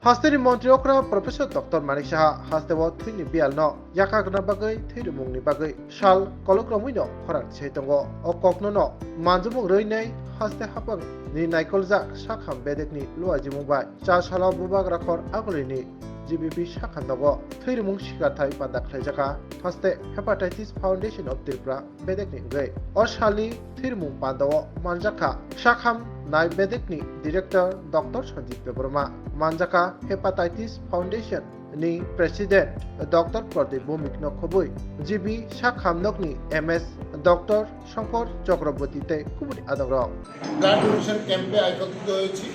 Hasteni Montri Okra Professor Dr. Manik Saha Hastewo Thini Bial no Yakagna Bagai Thirumungni Bagai Shal Kolokramuino Korak Chaitongo Okokno no Manjumung Reinai Haste Hapang Ni Naikolzak Shakham Bedekni Luajimubai Cha Shala Bubag Rakor Agolini GBP Shakhandago Thirumung Shikatai Pandak Lejaka Haste Hepatitis Foundation of Tripura Bedekni Gai Oshali Thirumung Pandawo Manjaka Shakham Nai Bedekni Director Dr. Sanjeev Debroma Manjaka Hepatitis Foundation ni President Dr. Pradeep Bhumik Nokhobui GB Shakhamnokni MS Dr. Shankar Chakraborty te Kuburi Adagro blood donation ক্যাম্পে একত্রিত হয়েছি।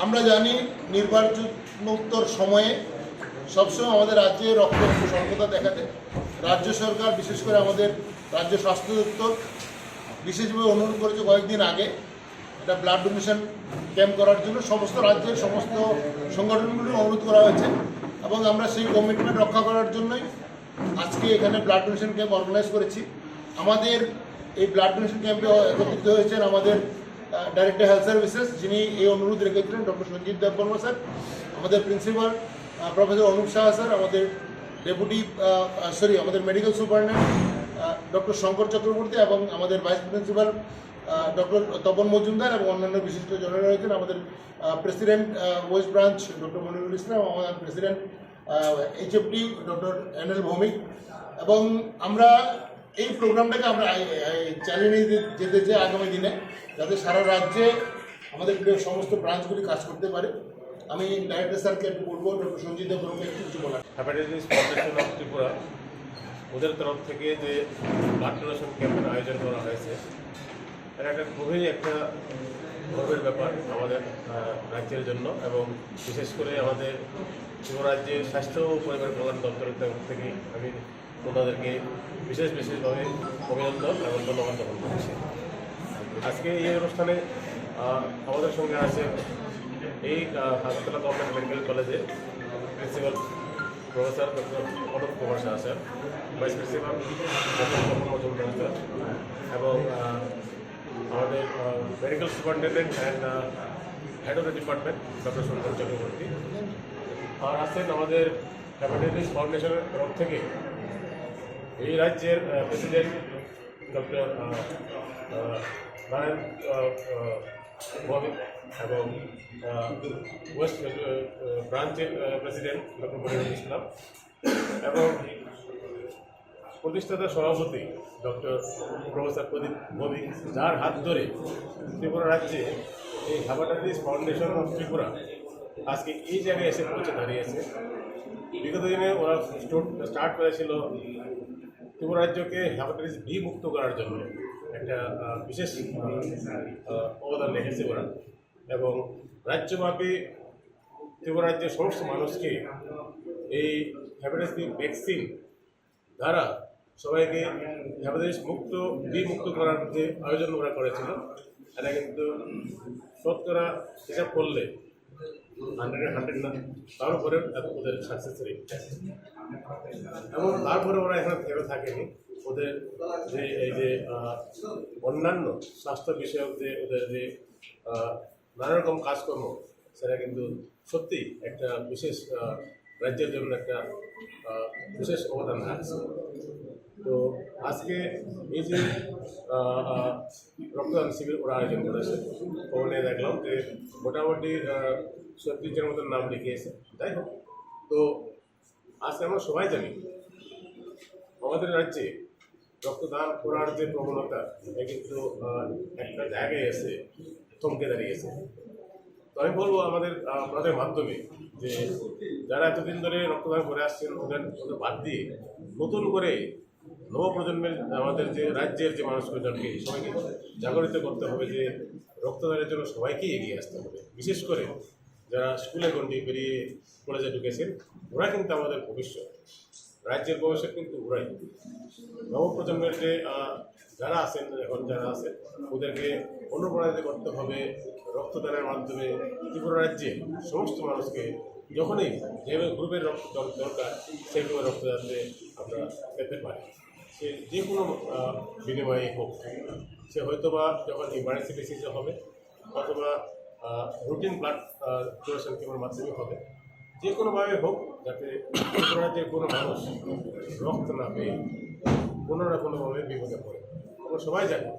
আমরা জানি নির্বাচনোত্তর সময়ে সবসময় আমাদের রাজ্যে রক্তের স্বল্পতা দেখা দেয়। রাজ্য সরকার বিশেষ করে আমাদের রাজ্য স্বাস্থ্য দপ্তর বিশেষভাবে অনুরোধ করেছে কয়েকদিন আগে এটা ব্লাড ডোনেশন ক্যাম্প করার জন্য সমস্ত রাজ্যের সমস্ত সংগঠনগুলো অনুরোধ করা হয়েছে এবং আমরা সেই কমিটমেন্ট রক্ষা করার জন্যই আজকে এখানে ব্লাড ডোনেশন ক্যাম্প অর্গানাইজ করেছি। আমাদের এই ব্লাড ডোনেশন ক্যাম্পে একত্রিত হয়েছেন আমাদের ডাইরেক্টর হেলথ সার্ভিসেস, যিনি এই অনুরোধ রেখেছিলেন ডক্টর সঞ্জীব দেববর্মা স্যার, আমাদের principal professor Anup Saha sir, আমাদের আমাদের medical superintendent doctor Shankar Chakraborty এবং আমাদের vice principal doctor Tapan Majumdar এবং অন্যান্য বিশিষ্ট জনেরা রয়েছেন। আমাদের president west branch doctor Monirul Islam, আমাদের president HFD doctor NL Bhowmik. এবং আমরা এই প্রোগ্রামটাকে আমরা চালিয়ে নিয়ে যেতে চাই আগামী দিনে, যাতে সারা রাজ্যে আমাদের সমস্ত ব্রাঞ্চগুলি কাজ করতে পারে। আমি ডাইরেক্টর স্যারকে একটু বলবো, ডক্টর সঞ্জীব দেববর্মাকে একটু কিছু বলার। হেপাটাইটিস ফাউন্ডেশন অফ ত্রিপুরা ওদের তরফ থেকে যে ব্লাড ডোনেশন ক্যাম্পের আয়োজন করা হয়েছে, এটা একটা খুবই একটা গর্বের ব্যাপার আমাদের রাজ্যের জন্য এবং বিশেষ করে আমাদের ত্রিপুরা রাজ্যের স্বাস্থ্য ও পরিবার কল্যাণ দপ্তরের তরফ থেকে আমি ওনাদেরকে বিশেষভাবে অভিনন্দন এবং ধন্যবাদ জ্ঞাপন করছি। আজকে এই অনুষ্ঠানে আমাদের সঙ্গে আছে এই হাসপাতাল গভর্নমেন্ট মেডিকেল কলেজের principal professor doctor Anup Kumar Saha sir, vice principal doctor Tapan Majumdar sir এবং আমাদের medical superintendent and head of the department doctor Shankar Chakraborty, আর আছেন আমাদের হেপাটাইটিস ফাউন্ডেশনের তরফ থেকে এই রাজ্যের প্রেসিডেন্ট ডক্টর নারায়ণ ভৌমিক এবং ওয়েস্ট ব্রাঞ্চের প্রেসিডেন্ট ডক্টর মনিরুল ইসলাম এবং প্রতিষ্ঠাতা সভাপতি ডক্টর প্রফেসর প্রদীপ ভৌমিক, যার হাত ধরে ত্রিপুরা রাজ্যে এই হেপাটাইটিস ফাউন্ডেশন অফ ত্রিপুরা আজকে এই জায়গায় এসে পৌঁছে দাঁড়িয়েছে। বিগত দিনে ওরা স্টার্ট করেছিল ত্রিপুরা রাজ্যকে হেপাটাইটিস বি মুক্ত করার জন্য, একটা বিশেষ অবদান রেখেছে ওরা এবং রাজ্যব্যাপী ত্রিপুরা রাজ্যের সমস্ত মানুষকে এই হেপাটাইটিস বি ভ্যাকসিন দ্বারা সবাইকে হেপাটাইটিস বি মুক্ত করার যে আয়োজন ওরা করেছিল, এটা কিন্তু শতকরা হিসাব করলে 100 না, তার উপরে ওদের সাকসেস রেট এবং তারপরে ওরা এখানে থেমে থাকেনি। ওদের যে এই যে অন্যান্য স্বাস্থ্য বিষয়ক যে ওদের যে নানা রকম কাজকর্ম, সেটা কিন্তু সত্যি একটা বিশেষ রাজ্যের জন্য একটা বিশেষ অবদান রাখছে। তো আজকে এই যে রক্তদান শিবির ওরা আয়োজন করেছে, ওখানে দেখলাম যে মোটামুটি 37 জনের মতন নাম লিখিয়েছে। যাই হোক, তো আজকে আমরা সবাই জানি আমাদের রাজ্যে রক্তদান করার যে প্রবণতা, এটা কিন্তু একটা জায়গায় এসে থমকে দাঁড়িয়েছে। তো আমি বলবো আপনাদের মাধ্যমে যে যারা এতদিন ধরে রক্তদান করে আসছেন ওদের বাদ দিয়ে নতুন করে নবপ্রজন্মের আমাদের যে রাজ্যের যে মানুষজনকে সবাইকে জাগরিত করতে হবে যে রক্তদানের জন্য সবাইকেই এগিয়ে আসতে হবে। বিশেষ করে যারা স্কুলে গণ্ডি পেরিয়ে কলেজে ঢুকেছেন, ওরা কিন্তু আমাদের ভবিষ্যৎ, রাজ্যের ভবিষ্যৎ কিন্তু ওরাই। নবপ্রজন্মের যে যারা আছেন এখন যারা আছেন ওদেরকে অনুপ্রাণিত করতে হবে রক্তদানের মাধ্যমে ত্রিপুরা রাজ্যে সমস্ত মানুষকে যখনই যেভাবে গ্রুপের রক্ত দরকার সেইভাবে রক্ত যাতে আমরা পেতে পারি, সে যে কোনো বিনিময়ে হোক, সে হয়তোবা যখন ইমার্জেন্সি বেসিসে হবে অথবা রুটিন ব্লাড ডোনেশন ক্যাম্পের মাধ্যমে হবে। যে কোনোভাবে হোক যাতে ত্রিপুরার যে কোনো মানুষ রক্ত না পেয়ে কোনো না কোনোভাবে বিপদে পড়ে। আমরা সবাই জানি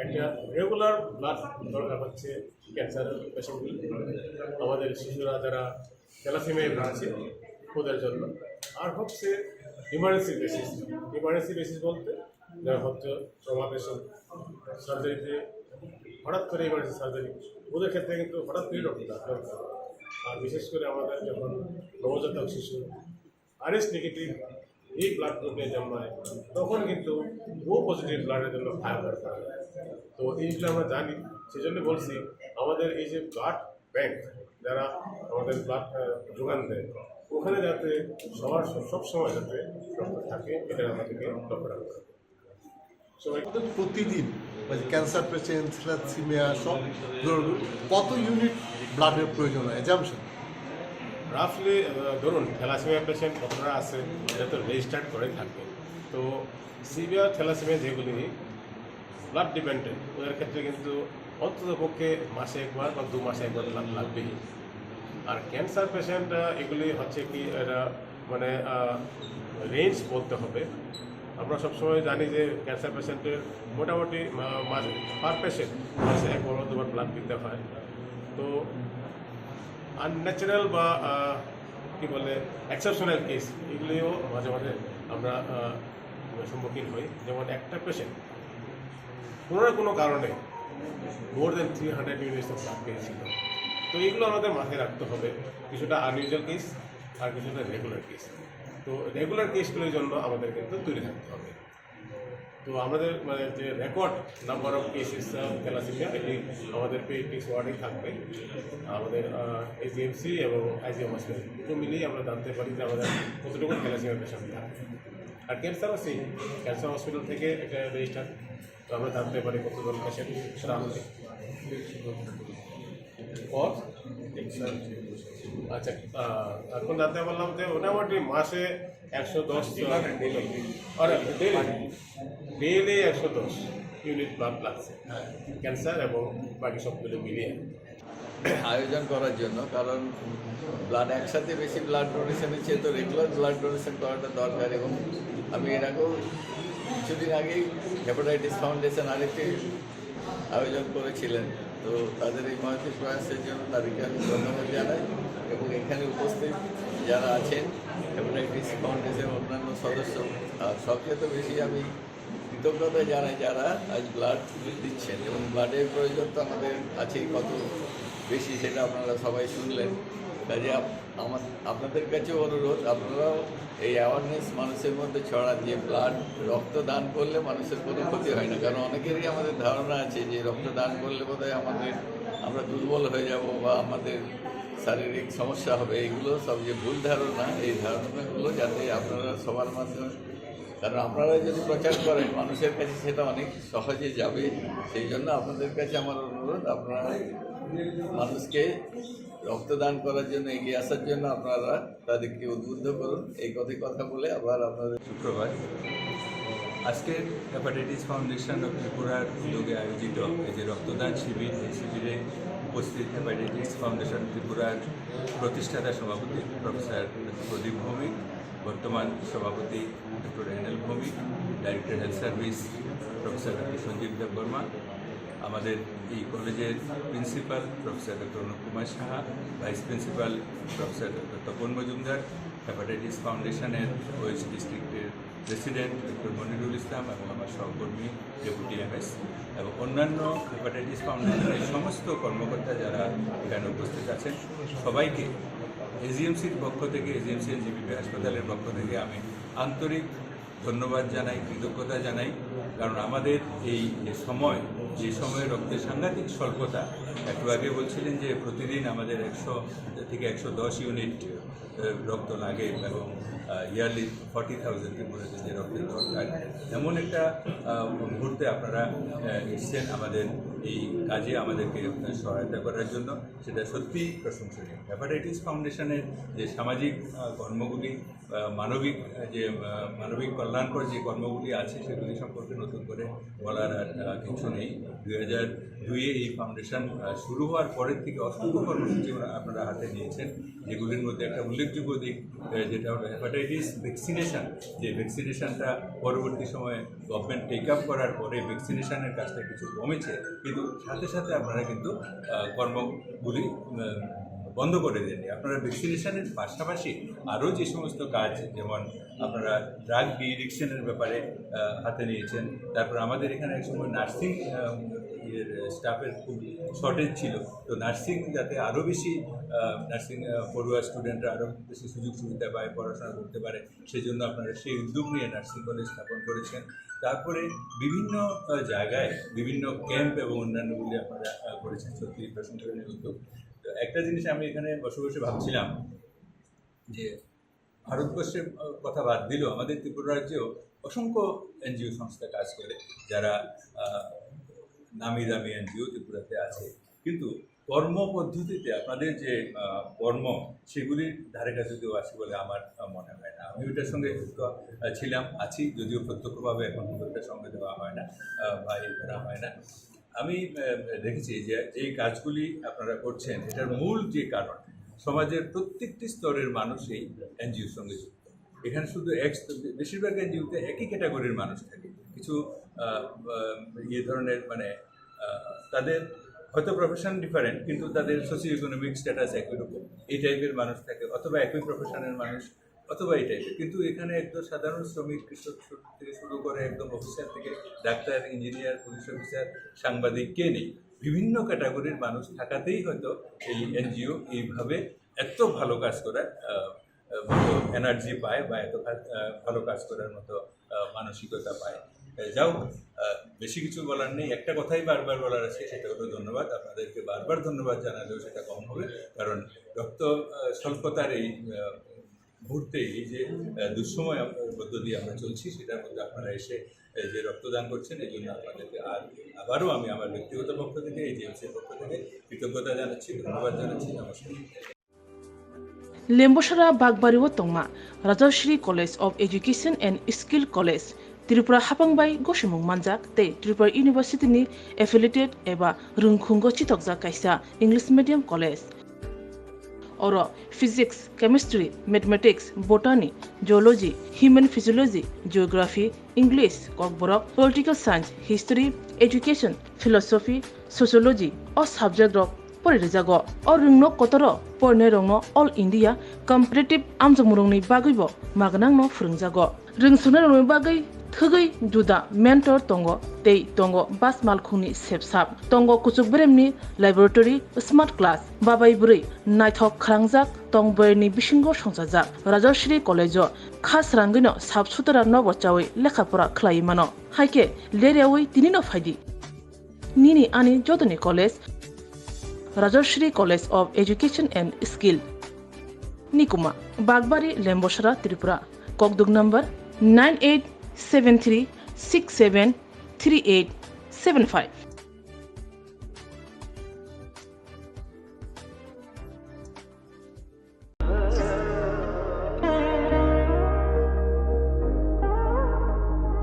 একটা রেগুলার ব্লাড দরকার হচ্ছে ক্যান্সার পেশেন্টগুলি, আমাদের শিশুরা যারা থ্যালাসেমিয়ায় ভুগছে ওদের জন্য, আর হচ্ছে ইমার্জেন্সি বেসিস বলতে যারা হচ্ছে ট্রমা পেশেন্ট, সার্জারিতে হঠাৎ করে ইমার্জেন্সি সার্জারি, ওদের ক্ষেত্রে কিন্তু হঠাৎ করে রক্ত দরকার। আর বিশেষ করে আমাদের যখন নবজাতক শিশু আরএস নেগেটিভ এই ব্লাড গ্রুপে জন্মায় তখন কিন্তু ও পজিটিভ ব্লাডের জন্য ফায়ার দরকার। তো এইগুলো আমরা জানি, সেই জন্য বলছি আমাদের এই যে ব্লাড ব্যাংক যারা আমাদের ব্লাড যোগান দেয় ওখানে যাতে সবার সবসময় যাতে রক্ত থাকে এটা আমাদেরকে লক্ষ্য রাখতে হবে। সবাই প্রতিদিন ক্যান্সার পেশেন্ট, থ্যালাসেমিয়া সব ধরুন কত ইউনিট ব্লাডের প্রয়োজন হয় অ্যাজাম্পশন? রাফলি ধরুন থ্যালাসেমিয়া পেশেন্ট কতটা আছে এটা তো রেজিস্টার্ড করে থাকবে। তো সিভিয়ার থ্যালাসেমিয়া যেগুলি ব্লাড ডিপেন্ডেন্ট ওদের ক্ষেত্রে কিন্তু অন্তত পক্ষে মাসে একবার বা 2 মাসে একবার ব্লাড লাগবেই। আর ক্যান্সার পেশেন্ট এগুলি হচ্ছে কি এটা মানে রেঞ্জ বলতে হবে। আমরা সবসময় জানি যে ক্যান্সার পেশেন্টের মোটামুটি পার পেশেন্ট মাসে 1 বা 2 বার ব্লাড দিতে হয়। তো আনন্যাচারাল বা কী বলে এক্সেপশনাল কেস এগুলিও মাঝে মাঝে আমরা সম্মুখীন হই। যেমন একটা পেশেন্ট কোনো না কোনো কারণে মোর দেন 300 ইউনিটস অফ ব্লাড পেয়েছিল। তো এগুলো আমাদের মাথায় রাখতে হবে, কিছুটা আনইউজুয়াল কেস আর কিছুটা রেগুলার কেস। তো রেগুলার কেসগুলোর জন্য আমাদের কিন্তু তৈরি থাকতে হবে। তো আমাদের মানে যে record number of cases thalassemia এটি আমাদের পেডিয়াট্রিক্স ওয়ার্ডেই থাকবে। আমাদের এজিএমসি এবং আইজিএম হসপিটাল দুটো মিলিয়ে আমরা জানতে পারি যে আমাদের কতটুকু থ্যালাসেমিয়া পেশেন্ট থাকে। আর ক্যান্সারও সেই ক্যান্সার হসপিটাল থেকে একটা রেজিস্টার, তো আমরা জানতে পারি কতজন পেশেন্ট সেটা আমাদের আচ্ছা। এখন জানতে পারলাম যে মোটামুটি মাসে 110 ডেইলি 110 ইউনিট ব্লাড লাগছে ক্যান্সার এবং বাকি সবগুলো মিলিয়ে আয়োজন করার জন্য। কারণ ব্লাড একসাথে বেশি ব্লাড ডোনেশনের চেয়ে তো রেগুলার ব্লাড ডোনেশন করাটা দরকার। এবং আমি এর আগেও কিছুদিন আগেই হেপাটাইটিস ফাউন্ডেশন আরেকটি আয়োজন করেছিলেন। তো তাদের এই মহৎ প্রয়াসের জন্য তাদেরকে আমি ধন্যবাদ জানাই। এবং এখানে উপস্থিত যারা আছেন হেপাটাইটিস ফাউন্ডেশন অন্যান্য সদস্য, সবচেয়ে তো বেশি আমি কৃতজ্ঞতা জানাই যারা আজ ব্লাড দিচ্ছেন। এবং ব্লাডের প্রয়োজন তো আমাদের আছেই কত বেশি, সেটা আপনারা সবাই শুনলেন। কাজে আপনাদের কাছেও অনুরোধ, আপনারাও এই অ্যাওয়ারনেস মানুষের মধ্যে ছড়ান যে ব্লাড রক্তদান করলে মানুষের কোনো ক্ষতি হয় না। কারণ অনেকেরই আমাদের ধারণা আছে যে রক্তদান করলে বোধহয় আমরা দুর্বল হয়ে যাব বা আমাদের শারীরিক সমস্যা হবে। এইগুলো সব যে ভুল ধারণা, এই ধারণাগুলো যাতে আপনারা সবার মাধ্যমে, কারণ আপনারা যদি প্রচার করেন মানুষের কাছে সেটা অনেক সহজে যাবে। সেই জন্য আপনাদের কাছে আমার অনুরোধ, আপনারা মানুষকে রক্তদান করার জন্য এগিয়ে আসার জন্য আপনারা তাদেরকে উদ্বুদ্ধ করুন। এই কথা বলে আবার আপনাদের শুক্রবার আজকে হেপাটাইটিস ফাউন্ডেশন অফ ত্রিপুরার উদ্যোগে আয়োজিত এই যে রক্তদান শিবির, এই শিবিরে উপস্থিত হেপাটাইটিস ফাউন্ডেশন ত্রিপুরার প্রতিষ্ঠাতা সভাপতি প্রফেসর প্রদীপ ভৌমিক, বর্তমান সভাপতি doctor NL Bhowmik, director health service professor doctor Sanjeev Debbarma, আমাদের এই কলেজের principal professor doctor Anup Kumar Saha, vice principal professor doctor Tapan Majumdar, hepatitis ফাউন্ডেশনের ওয়েস্ট ডিস্ট্রিক্টের প্রেসিডেন্ট ডক্টর মনিরুল ইসলাম এবং আমার সহকর্মী ডেপুটি এমএস এবং অন্যান্য হেপাটাইটিস ফাউন্ডেশনের সমস্ত কর্মকর্তা যারা এখানে উপস্থিত আছেন, সবাইকে এজিএমসির পক্ষ থেকে, এজিএমসি এন্ড জিবিপি হাসপাতালের পক্ষ থেকে আমি আন্তরিক ধন্যবাদ জানাই, কৃতজ্ঞতা জানাই। কারণ আমাদের এই যে সময়ে রক্তের সাংঘাতিক স্বল্পতা, একটু আগে বলছিলেন যে প্রতিদিন আমাদের 100 থেকে 110 ইউনিট রক্ত লাগে এবং ইয়ারলি 40,000 ত্রিপুরাতে যে রক্তের দরকার, এমন একটা মুহূর্তে আপনারা এসছেন আমাদের এই কাজে আমাদেরকে সহায়তা করার জন্য, সেটা সত্যিই প্রশংসনীয়। হেপাটাইটিস ফাউন্ডেশনের যে সামাজিক কর্মগুলি মানবিক কল্যাণকর যে কর্মগুলি আছে সেগুলি সম্পর্কে নতুন করে বলার আর কিছু নেই। 2002-এ এই ফাউন্ডেশন শুরু হওয়ার পরের থেকে অসংখ্য কর্মসূচি আপনারা হাতে নিয়েছেন, যেগুলির মধ্যে একটা উল্লেখযোগ্য দিক যেটা হলো হেপাটাইটিস ভ্যাকসিনেশন। যে ভ্যাকসিনেশনটা পরবর্তী সময়ে গভর্নমেন্ট টেক আপ করার পরে ভ্যাকসিনেশনের কাজটা কিছু কমেছে, কিন্তু সাথে সাথে আপনারা কিন্তু কর্মগুলি বন্ধ করে দেননি। আপনারা ভ্যাকসিনেশনের পাশাপাশি আরও যে সমস্ত কাজ, যেমন আপনারা ড্রাগ ডিএডিকশনের ব্যাপারে হাতে নিয়েছেন। তারপর আমাদের এখানে এক সময় নার্সিং স্টাফের খুব শর্টেজ ছিল, তো নার্সিং যাতে আরও বেশি নার্সিং পড়ুয়া স্টুডেন্টরা আরও বেশি সুযোগ সুবিধা পায়, পড়াশোনা করতে পারে, সেই জন্য আপনারা সেই উদ্যোগ নিয়ে নার্সিং কলেজ স্থাপন করেছেন। তারপরে বিভিন্ন জায়গায় বিভিন্ন ক্যাম্প এবং অন্যান্যগুলি আপনারা করেছেন, সত্যি প্রশংসনীয় উদ্যোগ। তো একটা জিনিস আমি এখানে বসে বসে ভাবছিলাম যে ভারতবর্ষের কথা বাদ দিলেও আমাদের ত্রিপুরা রাজ্যেও অসংখ্য এনজিও সংস্থা কাজ করে, যারা নামি দামি এনজিও ত্রিপুরাতে আছে, কিন্তু কর্মপদ্ধতিতে আপনাদের যে কর্ম সেগুলির ধারে কাছে কেউ আছে বলে আমার মনে হয় না। আমি ওইটার সঙ্গে যুক্ত আছি, যদিও প্রত্যক্ষভাবে এখন ওইটার সঙ্গে দেওয়া হয় না বা এই করা হয় না। আমি দেখেছি যে এই কাজগুলি আপনারা করছেন, এটার মূল যে কারণ সমাজের প্রত্যেকটি স্তরের মানুষ এই এনজিওর সঙ্গে যুক্ত। এখানে শুধু বেশিরভাগ এনজিওতে একই ক্যাটাগরির মানুষ থাকে, কিছু ধরনের মানে তাদের হয়তো প্রফেশন ডিফারেন্ট, কিন্তু তাদের সোশিও ইকোনমিক স্ট্যাটাস একই রকম, এই টাইপের মানুষ থাকে, অথবা একই প্রফেশনের মানুষ, অথবা এই টাইপের। কিন্তু এখানে একদম সাধারণ শ্রমিক, কৃষক থেকে শুরু করে একদম অফিসার থেকে ডাক্তার, ইঞ্জিনিয়ার, পুলিশ অফিসার, সাংবাদিক, কে নেই, বিভিন্ন ক্যাটাগরির মানুষ থাকাতেই হয়তো এই এনজিও এইভাবে এত ভালো কাজ করার মতো এনার্জি পায় বা এত ভালো কাজ করার মতো মানসিকতা পায়। যাও, বেশি কিছু বলার নেই, একটা কথাই বারবার বলার আছে, সেটা হলো ধন্যবাদ। আপনাদেরকে বারবার ধন্যবাদ জানালেও সেটা কম হবে, কারণ রক্ত স্বল্পতার এই মুহূর্তে, এই যে দুঃসময় মধ্য দিয়ে আমরা চলছি, সেটার মধ্যে আপনারা এসে যে রক্তদান করছেন, এই জন্য আপনাদেরকে আবারও আমি আমার ব্যক্তিগত পক্ষ থেকে, এই জিএমসির পক্ষ থেকে কৃতজ্ঞতা জানাচ্ছি, ধন্যবাদ জানাচ্ছি। নমস্কার। Lembosara Bagbariwo Tongma, Rajashri College of Education and Skill College, Tripura Hapangbai Goshimung Manjak, Te Tripura University ni affiliated eba Rungkhungo Chitokja Kaisa English Medium College. Oro Physics, Chemistry, Mathematics, Botany, Geology, Human Physiology, Geography, English, Kokborok, Political Science, History, Education, Philosophy, Sociology, o subject rock Porijago, or Rungno Kotoro, Pornerongno, All India, Comparative Amjamurungni Bagibo, Magnangno Frungjago, Ringsunarungni Bagai, Thugai, Juda, Mentor Tongo, Tei Tongo, Bas Malkhuni Sepsap, Tongo Kuchukbremni, Laboratory, Smart Class, Babai Buri, Naithok Krangjak, Tongberni Bishingo Songsajak, Rajashri College, Khas Rangino, Sabsutara Nobochawi, Lekhapura Klaimano, Haike, Leriawi, Tinino Faidi, Nini Ani Jodani College, Rajashri College of Education and Skill, Nikuma, Bagbari, Lembosara, Tripura, Kokdug number 9873673875.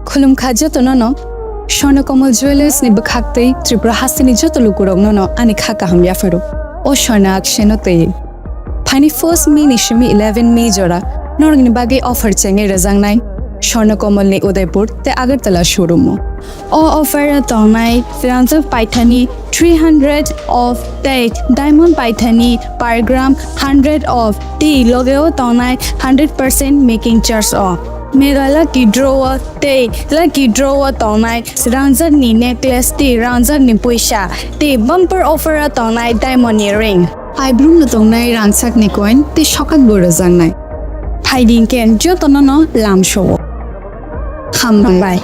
Khulum Khaja Tonono, Shornakomal Jewelers ni Bakhaktei, Tripura Hasini Jotolukurong no, ani Khaka Hamyafero, O Shorna Akshenote. Pani first May Nishimi 11 May Jora, Norgni Bagi offer Chenge Razangnai, Shornakomal ni Udaipur, the Agartala showroom. O offer a tonai, Firanza Paithani, 300 of date, Diamond Paithani per gram, 100 of tea, Logeo tonai, 100% making charge off. Mega lucky drawer day, lucky drawer tonight. Ranza ni necklace day, ranza ni puisha. Day bumper offer a tonight diamond earring. I bloom the tonight ransak ni coin. The shocked burazang night. Hiding can jotono lam show. Hambang bye.